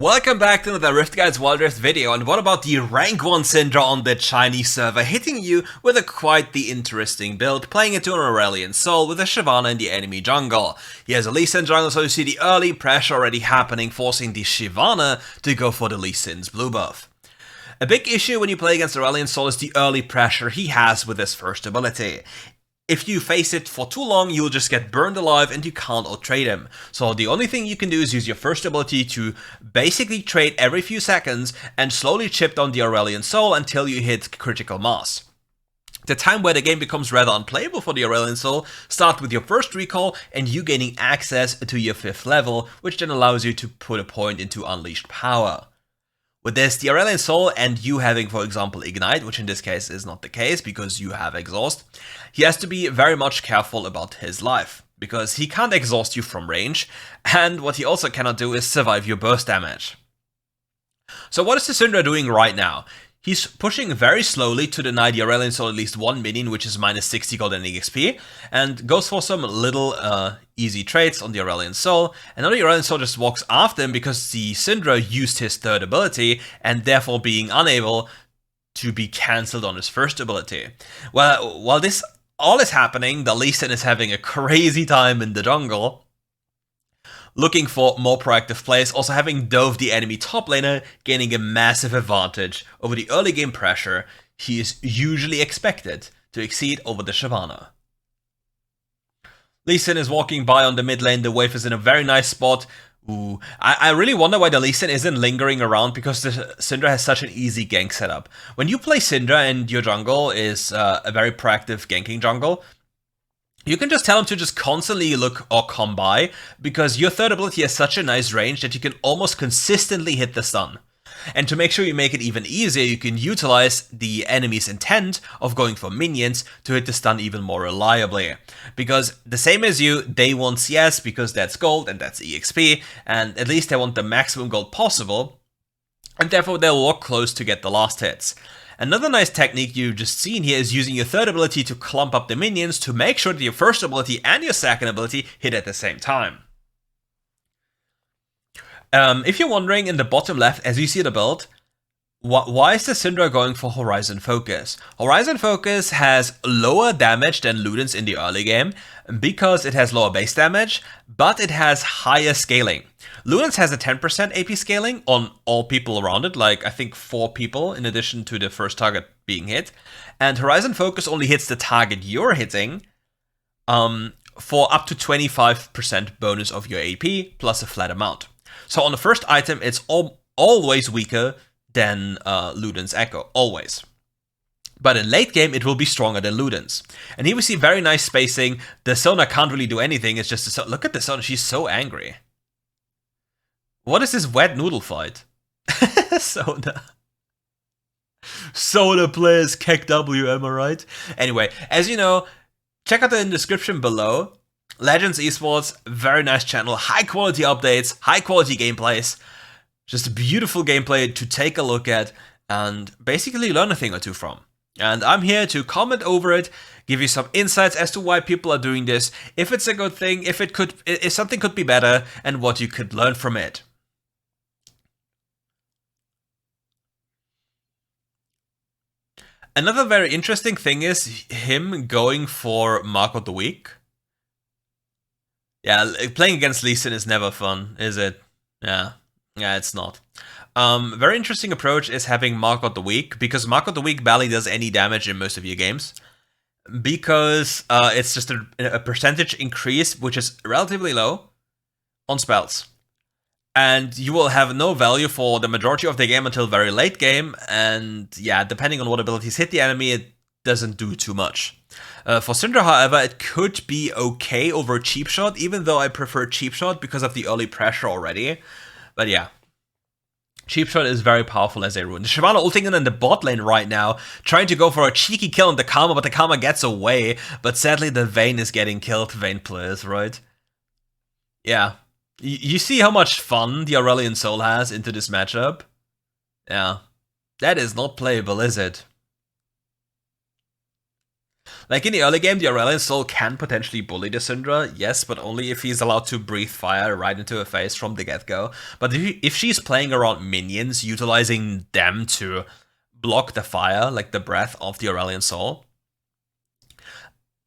Welcome back to another RiftGuides WildRift video, and what about the rank 1 Syndra on the Chinese server hitting you with a quite the interesting build, playing into an Aurelian Soul with a Shyvana in the enemy jungle. He has a Lee Sin jungle, so you see the early pressure already happening, forcing the Shyvana to go for the Lee Sin's blue buff. A big issue when you play against Aurelian Soul is the early pressure he has with his first ability. If you face it for too long, you'll just get burned alive and you can't out-trade him. So the only thing you can do is use your first ability to basically trade every few seconds and slowly chip down the Aurelian Soul until you hit critical mass. The time where the game becomes rather unplayable for the Aurelian Soul starts with your first recall and you gaining access to your 5th level, which then allows you to put a point into unleashed power. With this, the Aurelian Soul and you having, for example, Ignite, which in this case is not the case because you have Exhaust, he has to be very much careful about his life, because he can't exhaust you from range, and what he also cannot do is survive your burst damage. So what is the Syndra doing right now? He's pushing very slowly to deny the Aurelian Soul at least one minion, which is minus 60 gold and XP, and goes for some little easy trades on the Aurelian Soul, and now the Aurelian Soul just walks after him because the Syndra used his third ability, and therefore being unable to be cancelled on his first ability. Well, while this all is happening, the Lee Sin is having a crazy time in the jungle, looking for more proactive plays, also having dove the enemy top laner, gaining a massive advantage over the early game pressure he is usually expected to exceed over the Shyvana. Lee Sin is walking by on the mid lane, the wave is in a very nice spot. Ooh, I really wonder why the Lee Sin isn't lingering around, because the Syndra has such an easy gank setup. When you play Syndra and your jungle is a very proactive ganking jungle, you can just tell him to just constantly look or come by, because your third ability has such a nice range that you can almost consistently hit the stun. And to make sure you make it even easier, you can utilize the enemy's intent of going for minions to hit the stun even more reliably. Because the same as you, they want CS because that's gold and that's EXP, and at least they want the maximum gold possible, and therefore they'll walk close to get the last hits. Another nice technique you've just seen here is using your third ability to clump up the minions to make sure that your first ability and your second ability hit at the same time. If you're wondering, in the bottom left, as you see the build, why is the Syndra going for Horizon Focus? Horizon Focus has lower damage than Luden's in the early game, because it has lower base damage, but it has higher scaling. Luden's has a 10% AP scaling on all people around it, like I think 4 people in addition to the first target being hit, and Horizon Focus only hits the target you're hitting for up to 25% bonus of your AP plus a flat amount. So on the first item, it's always weaker than Luden's Echo, always. But in late game, it will be stronger than Luden's. And here we see very nice spacing. The Sona can't really do anything, it's just a look at the Sona, she's so angry. What is this wet noodle fight? Sona. Sona plays KEKW, am I right? Anyway, as you know, check out the description below. Legends Esports, very nice channel, high quality updates, high quality gameplays, just a beautiful gameplay to take a look at and basically learn a thing or two from. And I'm here to comment over it, give you some insights as to why people are doing this, if it's a good thing, if something could be better, and what you could learn from it. Another very interesting thing is him going for Mark of the Week. Yeah, playing against Lee Sin is never fun, is it? Yeah, it's not. Very interesting approach is having Mark of the Week, because Mark of the Week barely does any damage in most of your games. Because it's just a percentage increase, which is relatively low, on spells. And you will have no value for the majority of the game until very late game, and yeah, depending on what abilities hit the enemy, it doesn't do too much. For Syndra, however, it could be okay over Cheap Shot, even though I prefer Cheap Shot because of the early pressure already. But yeah, Cheap Shot is very powerful as a rune. The Shyvana ulting in the bot lane right now, trying to go for a cheeky kill on the Karma, but the Karma gets away. But sadly, the Vayne is getting killed. Vayne players, right? Yeah. You see how much fun the Aurelian Soul has into this matchup? Yeah. That is not playable, is it? Like in the early game, the Aurelion Soul can potentially bully the Syndra, yes, but only if he's allowed to breathe fire right into her face from the get-go. But if she's playing around minions, utilizing them to block the fire, like the breath of the Aurelion Soul,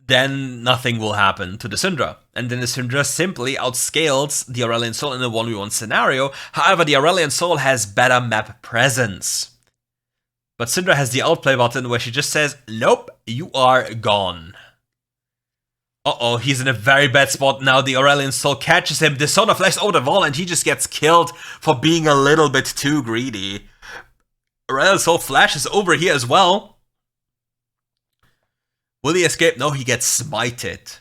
then nothing will happen to the Syndra. And then the Syndra simply outscales the Aurelion Soul in a 1v1 scenario. However, the Aurelion Soul has better map presence. But Syndra has the outplay button where she just says, nope, you are gone. Uh-oh, he's in a very bad spot now. The Aurelion Soul catches him. Dishonor flashes over the wall and he just gets killed for being a little bit too greedy. Aurelion Soul flashes over here as well. Will he escape? No, he gets smited.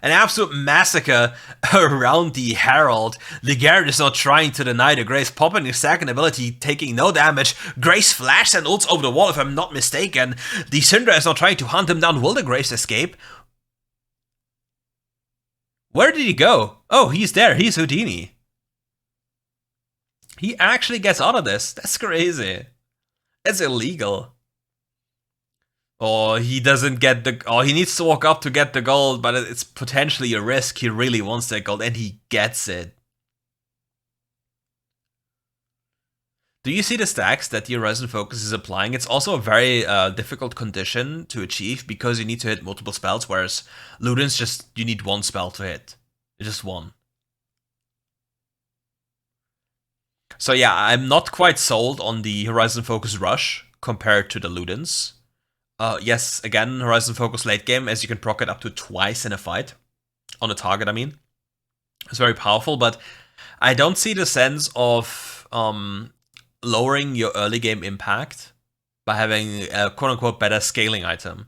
An absolute massacre around the Herald. Ligard is not trying to deny the Grace, popping his second ability, taking no damage. Grace flashes and ults over the wall, if I'm not mistaken. The Syndra is not trying to hunt him down. Will the Grace escape? Where did he go? Oh, he's there. He's Houdini. He actually gets out of this. That's crazy. That's illegal. Or he doesn't get the... Oh, he needs to walk up to get the gold, but it's potentially a risk. He really wants that gold, and he gets it. Do you see the stacks that the Horizon Focus is applying? It's also a very difficult condition to achieve because you need to hit multiple spells, whereas Luden's just... You need one spell to hit. Just one. So yeah, I'm not quite sold on the Horizon Focus Rush compared to the Ludens. Yes, again, Horizon Focus late game, as you can proc it up to twice in a fight. On a target, I mean. It's very powerful, but I don't see the sense of lowering your early game impact by having a quote-unquote better scaling item.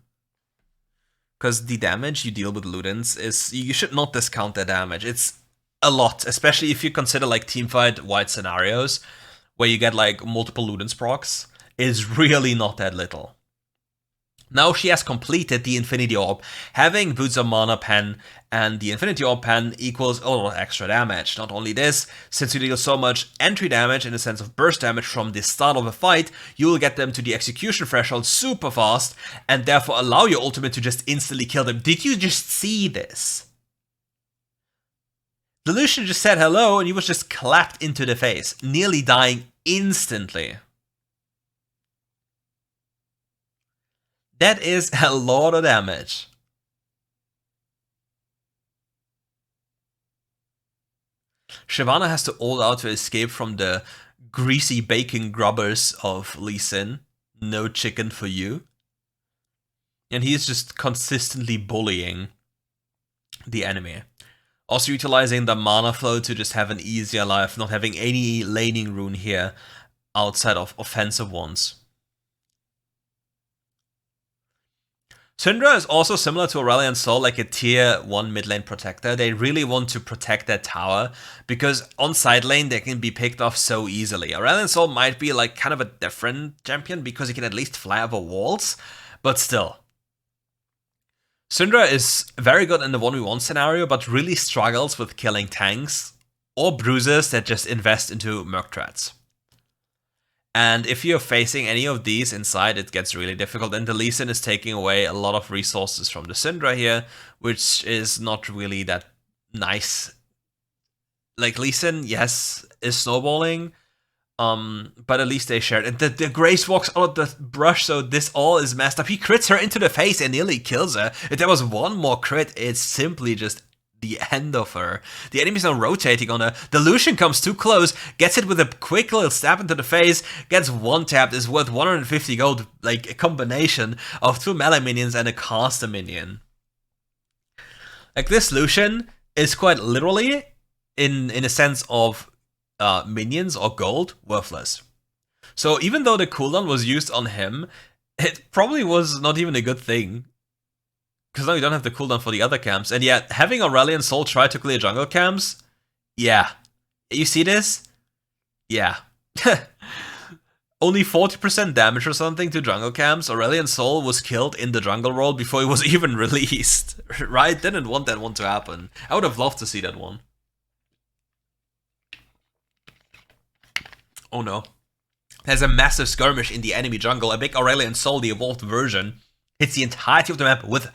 Because the damage you deal with Ludens is... You should not discount the damage. It's a lot, especially if you consider like teamfight wide scenarios, where you get like multiple Ludens procs. Is really not that little. Now she has completed the Infinity Orb. Having Boots of Mana Pen and the Infinity Orb Pen equals a little extra damage. Not only this, since you deal so much entry damage in the sense of burst damage from the start of a fight, you will get them to the execution threshold super fast and therefore allow your ultimate to just instantly kill them. Did you just see this? The Lucian just said hello and he was just clapped into the face, nearly dying instantly. That is a lot of damage. Shyvana has to ult out to escape from the greasy bacon grubbers of Lee Sin. No chicken for you. And he is just consistently bullying the enemy. Also utilizing the mana flow to just have an easier life, not having any laning rune here outside of offensive ones. Syndra is also similar to Aurelion Sol, like a tier 1 mid lane protector. They really want to protect that tower, because on side lane they can be picked off so easily. Aurelion Sol might be like kind of a different champion, because he can at least fly over walls, but still. Syndra is very good in the 1v1 scenario, but really struggles with killing tanks, or bruisers that just invest into Merc Threats. And if you're facing any of these inside, it gets really difficult. And the Lee Sin is taking away a lot of resources from the Syndra here, which is not really that nice. Like, Lee Sin, yes, is snowballing, but at least they shared. And the Grace walks out of the brush, so this all is messed up. He crits her into the face and nearly kills her. If there was one more crit, it's simply just the end of her. The enemy's now rotating on her. The Lucian comes too close, gets hit with a quick little stab into the face, gets one tapped, is worth 150 gold, like a combination of 2 melee minions and a caster minion. Like, this Lucian is quite literally, in a sense of minions or gold, worthless. So even though the cooldown was used on him, it probably was not even a good thing. Because now you don't have the cooldown for the other camps. And yet, having Aurelion Sol try to clear jungle camps? Yeah. You see this? Yeah. Only 40% damage or something to jungle camps. Aurelion Sol was killed in the jungle role before he was even released. Right? Didn't want that one to happen. I would have loved to see that one. Oh no. There's a massive skirmish in the enemy jungle. A big Aurelion Sol, the evolved version, Hits the entirety of the map with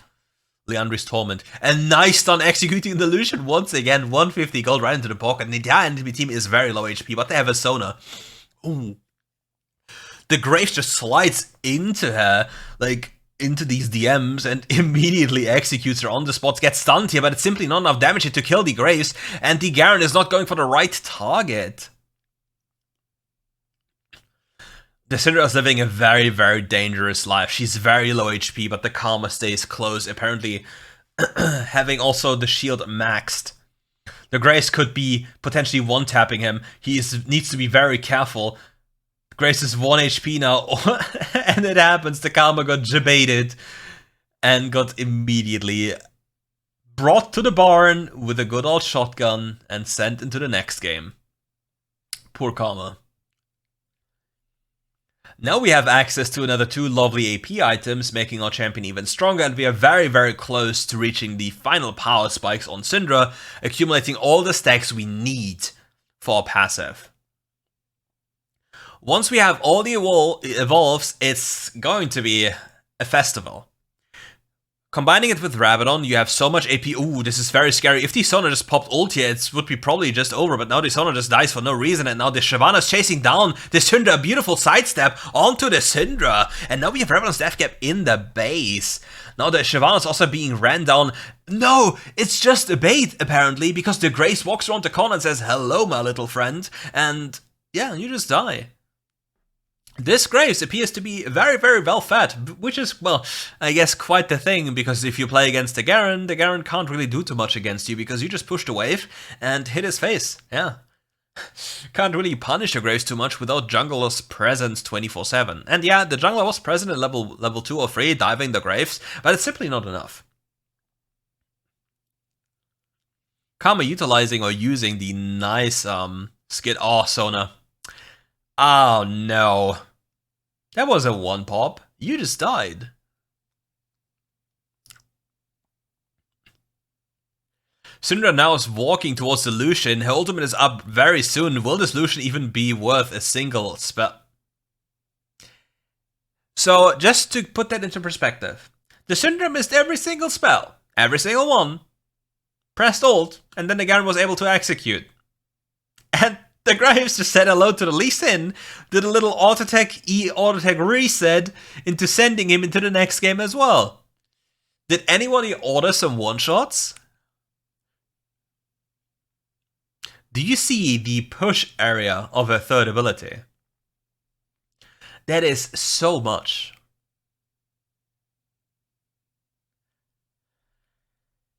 Leandri's Torment. A nice stun executing the Lucian once again. 150 gold right into the pocket. And the entire enemy team is very low HP, but they have a Sona. Ooh. The Graves just slides into her, like, into these DMs and immediately executes her on the spot. Gets stunned here, but it's simply not enough damage to kill the Graves. And the Garen is not going for the right target. The Syndra is living a very, very dangerous life. She's very low HP, but the Karma stays close, apparently having also the shield maxed. The Grace could be potentially one-tapping him. He needs to be very careful. Grace is 1 HP now, and it happens. The Karma got jebaited and got immediately brought to the barn with a good old shotgun and sent into the next game. Poor Karma. Now we have access to another 2 lovely AP items, making our champion even stronger, and we are very, very close to reaching the final power spikes on Syndra, accumulating all the stacks we need for our passive. Once we have all the evolves, it's going to be a festival. Combining it with Rabadon, you have so much AP. Ooh, this is very scary. If the Sona just popped ult here, it would be probably just over, but now the Sona just dies for no reason, and now the Shyvana's chasing down the Syndra, a beautiful sidestep onto the Syndra, and now we have Rabadon's death cap in the base. Now the Shyvana's also being ran down. No, it's just a bait, apparently, because the Grace walks around the corner and says, hello, my little friend, and yeah, you just die. This Graves appears to be very, very well fed, which is, well, I guess quite the thing, because if you play against the Garen can't really do too much against you, because you just push the wave and hit his face, yeah. Can't really punish the Graves too much without jungler's presence 24/7. And yeah, the jungler was present at level 2 or 3, diving the Graves, but it's simply not enough. Karma utilizing or using the nice skid. Oh, Sona. Oh no. That was a one pop. You just died. Syndra now is walking towards the Lucian. Her ultimate is up very soon. Will this Lucian even be worth a single spell? So, just to put that into perspective, the Syndra missed every single spell. Every single one. Pressed ult, and then the Garen was able to execute. And the Graves just said hello to the Lee Sin, did a little auto-attack reset into sending him into the next game as well. Did anybody order some one-shots? Do you see the push area of her third ability? That is so much.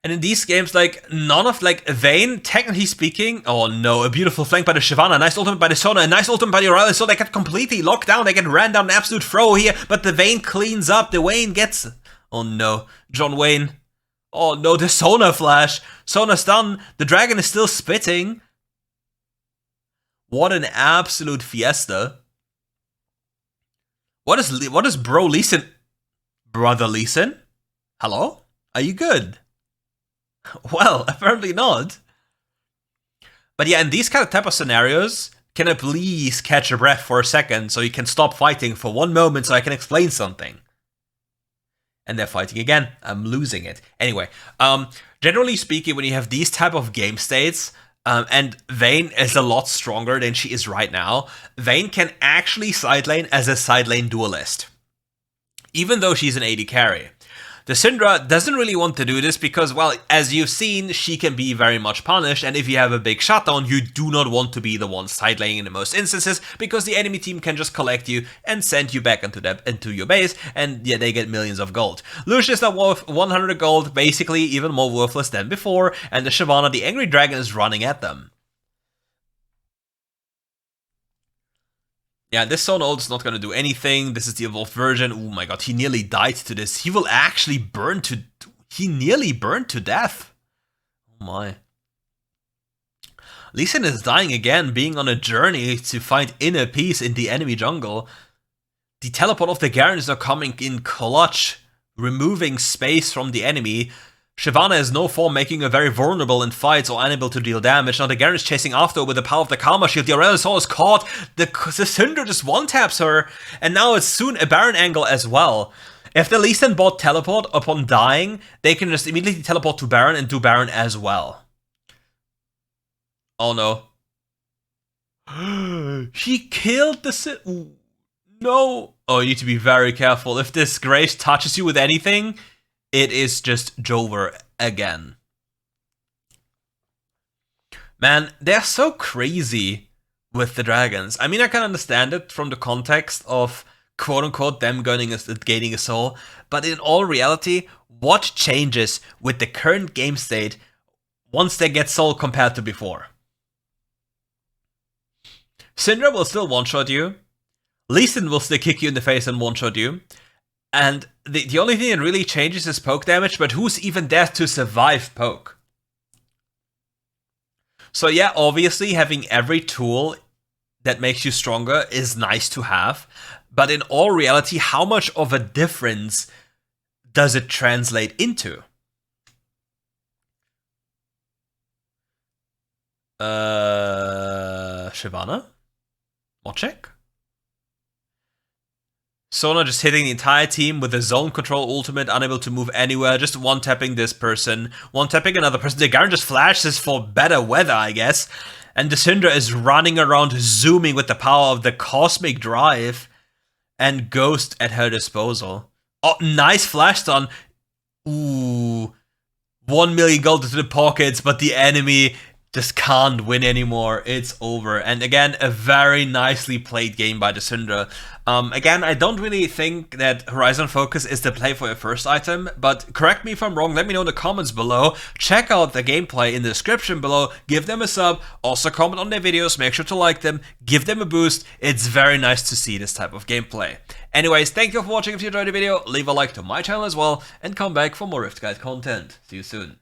And in these games, like, none of, like, Vayne, technically speaking, oh no, a beautiful flank by the Shyvana, nice ultimate by the Sona, a nice ultimate by the Aurelion, so they get completely locked down, they get ran down an absolute throw here, but the Vayne cleans up, the Vayne gets, oh no, John Wayne, oh no, the Sona flash, Sona's done, the dragon is still spitting. What an absolute fiesta. What is bro Lee Sin? Brother Lee Sin? Hello? Are you good? Well, apparently not. But yeah, in these kind of type of scenarios, can I please catch a breath for a second so you can stop fighting for one moment so I can explain something? And they're fighting again. I'm losing it. Anyway, generally speaking, when you have these type of game states, and Vayne is a lot stronger than she is right now, Vayne can actually side lane as a side lane duelist. Even though she's an AD carry. The Syndra doesn't really want to do this because, well, as you've seen, she can be very much punished, and if you have a big shutdown, you do not want to be the one side laning in most instances, because the enemy team can just collect you and send you back into your base, and yeah, they get millions of gold. Lucian is now worth 100 gold, basically even more worthless than before, and the Shyvana, the Angry Dragon, is running at them. Yeah, this Sona ult is not going to do anything. This is the evolved version. Oh my god, he nearly died to this. He will actually burn to... He nearly burned to death. Oh my. Lee Sin is dying again, being on a journey to find inner peace in the enemy jungle. The teleport of the Garen is now coming in clutch, removing space from the enemy. Shyvana is no form, making her very vulnerable in fights or unable to deal damage. Now the Garen is chasing after her with the power of the Karma Shield. The Aurelion is caught. The Syndra just one-taps her. And now it's soon a Baron angle as well. If the Lee Sin bot teleport upon dying, they can just immediately teleport to Baron and do Baron as well. Oh no. He killed the Sin. No. Oh, you need to be very careful. If this Grace touches you with anything, it is just Jover again. Man, they're so crazy with the dragons. I mean, I can understand it from the context of quote-unquote them gaining a soul, but in all reality, what changes with the current game state once they get soul compared to before? Syndra will still one-shot you, Lee Sin will still kick you in the face and one-shot you, and the only thing that really changes is poke damage, but who's even there to survive poke? So yeah, obviously having every tool that makes you stronger is nice to have, but in all reality, how much of a difference does it translate into? Shyvana? Mochek? Sona just hitting the entire team with a zone control ultimate, unable to move anywhere, just one-tapping this person, one-tapping another person. The Garen just flashes for better weather, I guess. And the Syndra is running around, zooming with the power of the Cosmic Drive and Ghost at her disposal. Oh, nice flash stun. Ooh. 1 million gold into the pockets, but the enemy just can't win anymore. It's over. And again, a very nicely played game by the Syndra. Again, I don't really think that Horizon Focus is the play for your first item, but correct me if I'm wrong, let me know in the comments below. Check out the gameplay in the description below, give them a sub, also comment on their videos, make sure to like them, give them a boost. It's very nice to see this type of gameplay. Anyways, thank you for watching. If you enjoyed the video, leave a like to my channel as well, and come back for more Rift Guide content. See you soon.